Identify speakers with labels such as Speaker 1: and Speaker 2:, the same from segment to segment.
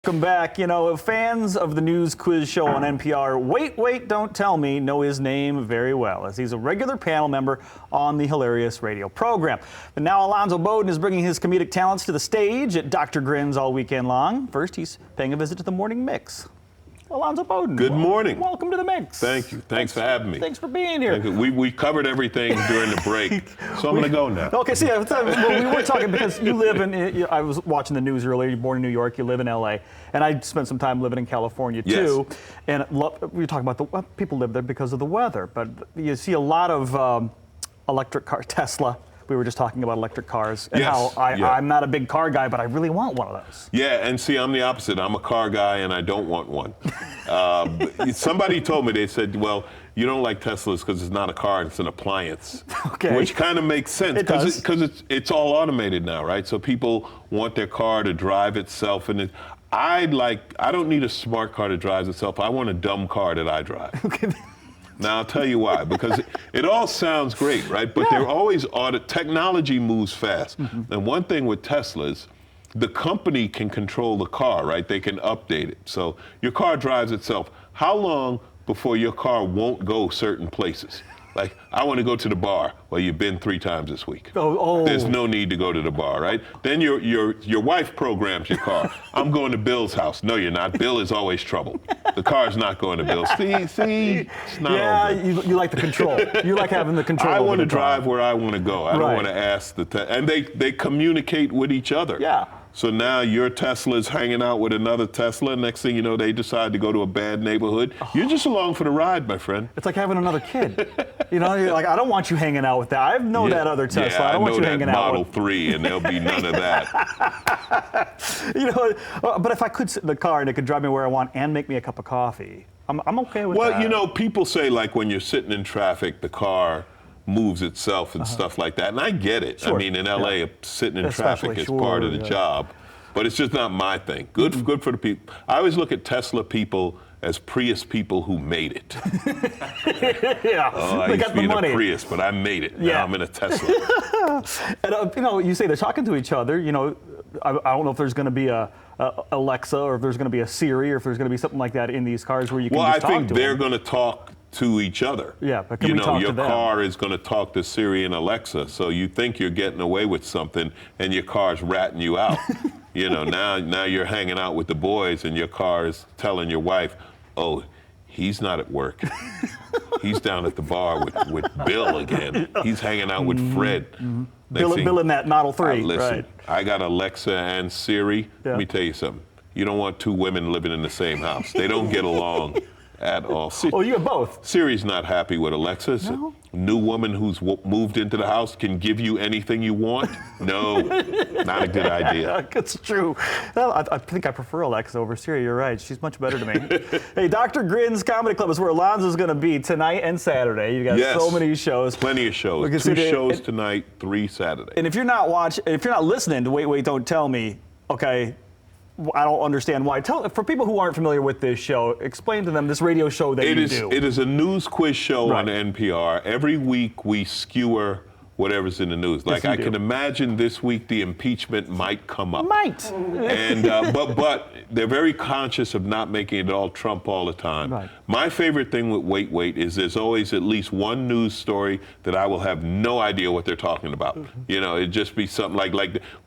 Speaker 1: Welcome back. You know, fans of the news quiz show on NPR, Wait, Don't Tell Me, know his name very well, as he's a regular panel member on the hilarious radio program. But now Alonzo Bodden is bringing his comedic talents to the stage at Dr. Grins all weekend long. First, he's paying a visit to the Morning Mix. Alonzo Bodden.
Speaker 2: Good morning.
Speaker 1: Welcome to the Mix.
Speaker 2: Thank you. Thanks for having me.
Speaker 1: Thanks for being here.
Speaker 2: We covered everything during the break, so I'm going to go now.
Speaker 1: Okay, so yeah, we were talking because you live in, I was watching the news earlier, you're born in New York, you live in LA, and I spent some time living in California too.
Speaker 2: Yes.
Speaker 1: And we were talking about people live there because of the weather, but you see a lot of electric car, Tesla. We were just talking about electric cars and
Speaker 2: Yes,
Speaker 1: how I'm not a big car guy, but I really want one of those.
Speaker 2: Yeah, and see, I'm the opposite. I'm a car guy, and I don't want one. Somebody told me, they said, well, you don't like Teslas because it's not a car, it's an appliance.
Speaker 1: Okay.
Speaker 2: Which kind of makes sense.
Speaker 1: It does.
Speaker 2: Because it's all automated now, right? So people want their car to drive itself. And I don't need a smart car that drives itself. I want a dumb car that I drive.
Speaker 1: Okay.
Speaker 2: Now, I'll tell you why, because it all sounds great, right? But they're always technology moves fast. Mm-hmm. And one thing with Teslas, the company can control the car, right? They can update it. So your car drives itself. How long before your car won't go certain places? Like, I want to go to the bar. Well, you've been 3 times this week.
Speaker 1: Oh.
Speaker 2: There's no need to go to the bar, right? Then your wife programs your car. I'm going to Bill's house. No, you're not. Bill is always trouble. The car's not going to Bill. See, it's not all good.
Speaker 1: You like the control. You like having the control.
Speaker 2: I
Speaker 1: want
Speaker 2: to drive where I want to go. I don't want to ask and they communicate with each other.
Speaker 1: Yeah.
Speaker 2: So now your Tesla's hanging out with another Tesla. Next thing you know, they decide to go to a bad neighborhood. Oh. You're just along for the ride, my friend.
Speaker 1: It's like having another kid. You know, you're like, I don't want you hanging out with that. I know that other Tesla.
Speaker 2: Yeah,
Speaker 1: I don't want you hanging out
Speaker 2: Model
Speaker 1: with.
Speaker 2: 3, and there'll be none of that.
Speaker 1: You know, but if I could sit in the car and it could drive me where I want and make me a cup of coffee, I'm okay with that.
Speaker 2: Well, you know, people say, like, when you're sitting in traffic, the car moves itself and stuff like that. And I get it.
Speaker 1: Sure.
Speaker 2: I mean, in LA, sitting in traffic is part of the job. But it's just not my thing. Good for the people. I always look at Tesla people as Prius people who made it.
Speaker 1: Yeah,
Speaker 2: I
Speaker 1: they
Speaker 2: used
Speaker 1: got
Speaker 2: to be
Speaker 1: the money.
Speaker 2: in a Prius, but I made it. Now I'm in a Tesla.
Speaker 1: And you know, you say they're talking to each other. You know, I don't know if there's going to be a Alexa or if there's going to be a Siri or if there's going to be something like that in these cars where you can just talk to them.
Speaker 2: Well, I think they're going to talk to each other.
Speaker 1: Yeah, but can we talk to them?
Speaker 2: Your car is going to talk to Siri and Alexa, so you think you're getting away with something, and your car's ratting you out. You know, now you're hanging out with the boys, and your car is telling your wife, "Oh, he's not at work. He's down at the bar with Bill again. He's hanging out with Fred." Mm-hmm.
Speaker 1: Bill in that Model 3.
Speaker 2: Listen,
Speaker 1: right.
Speaker 2: I got Alexa and Siri. Let me tell you something. You don't want 2 women living in the same house. They don't get along at all.
Speaker 1: Oh, you have both.
Speaker 2: Siri's not happy with Alexa.
Speaker 1: No?
Speaker 2: A new woman who's moved into the house can give you anything you want? No, not a good idea.
Speaker 1: It's true. Well, I think I prefer Alexa over Siri. You're right. She's much better to me. Hey, Dr. Grins Comedy Club is where Alonzo's going to be tonight and Saturday. You got so many shows.
Speaker 2: Plenty of shows. 2 shows tonight, 3 Saturday.
Speaker 1: And if you're not listening to Wait, Don't Tell Me, okay, I don't understand why. For people who aren't familiar with this show, explain to them this radio show that you do.
Speaker 2: It is a news quiz show on NPR. Every week we skewer whatever's in the news. Like, I can imagine this week the impeachment might come up.
Speaker 1: Might.
Speaker 2: And but they're very conscious of not making it all Trump all the time.
Speaker 1: Right.
Speaker 2: My favorite thing with Wait is there's always at least one news story that I will have no idea what they're talking about. Mm-hmm. You know, it'd just be something like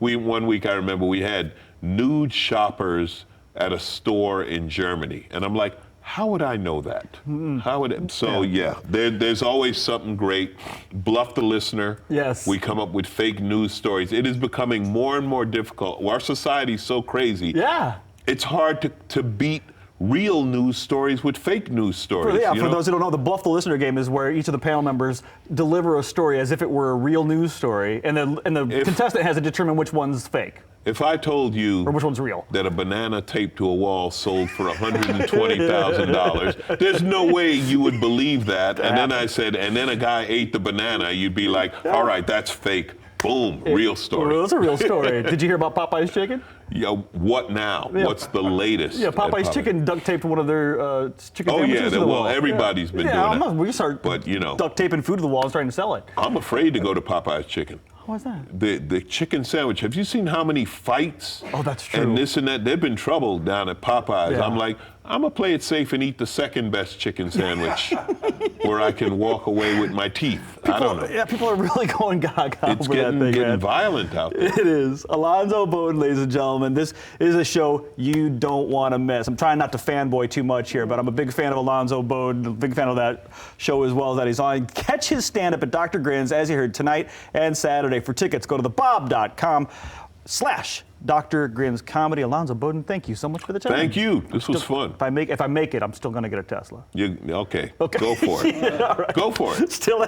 Speaker 2: one week I remember we had nude shoppers at a store in Germany, and I'm like, how would I know that? How would it? So there's always something great. Bluff the listener.
Speaker 1: Yes.
Speaker 2: We come up with fake news stories. It is becoming more and more difficult. Our society's so crazy.
Speaker 1: Yeah.
Speaker 2: It's hard to beat real news stories with fake news stories.
Speaker 1: For those who don't know, the Bluff the Listener game is where each of the panel members deliver a story as if it were a real news story, and the contestant has to determine which one's fake.
Speaker 2: If I told you
Speaker 1: or which one's real,
Speaker 2: that a banana taped to a wall sold for $120,000, there's no way you would believe that. And then I said, and then a guy ate the banana, you'd be like, all right, that's fake. Boom, real story.
Speaker 1: Well, that's a real story. Did you hear about Popeye's chicken?
Speaker 2: Yeah, what now? Yeah. What's the latest?
Speaker 1: Yeah, Popeye's chicken duct taped one of their chicken sandwiches to the wall.
Speaker 2: Everybody's been doing that.
Speaker 1: We start duct taping food to the wall and trying to sell it.
Speaker 2: I'm afraid to go to Popeye's chicken.
Speaker 1: What was that?
Speaker 2: The chicken sandwich. Have you seen how many fights?
Speaker 1: Oh, that's true.
Speaker 2: And this and that. There've been trouble down at Popeyes.
Speaker 1: Yeah.
Speaker 2: I'm like, I'm gonna play it safe and eat the second best chicken sandwich, where I can walk away with my teeth. I don't know.
Speaker 1: Yeah, people are really going gaga
Speaker 2: It's
Speaker 1: over that thing,
Speaker 2: getting
Speaker 1: man.
Speaker 2: violent out there.
Speaker 1: It is. Alonzo Bodden, ladies and gentlemen. This is a show you don't want to miss. I'm trying not to fanboy too much here, but I'm a big fan of Alonzo Bodden, a big fan of that show as well that he's on. Catch his stand-up at Dr. Grin's, as you heard, tonight and Saturday. For tickets, go to thebob.com/Dr. Grin's Comedy. Alonzo Bodden, thank you so much for the time.
Speaker 2: Thank you. This was fun.
Speaker 1: If I make it, I'm still going to get a Tesla.
Speaker 2: Okay. Go for it.
Speaker 1: Yeah, all right.
Speaker 2: Go for it.
Speaker 1: Still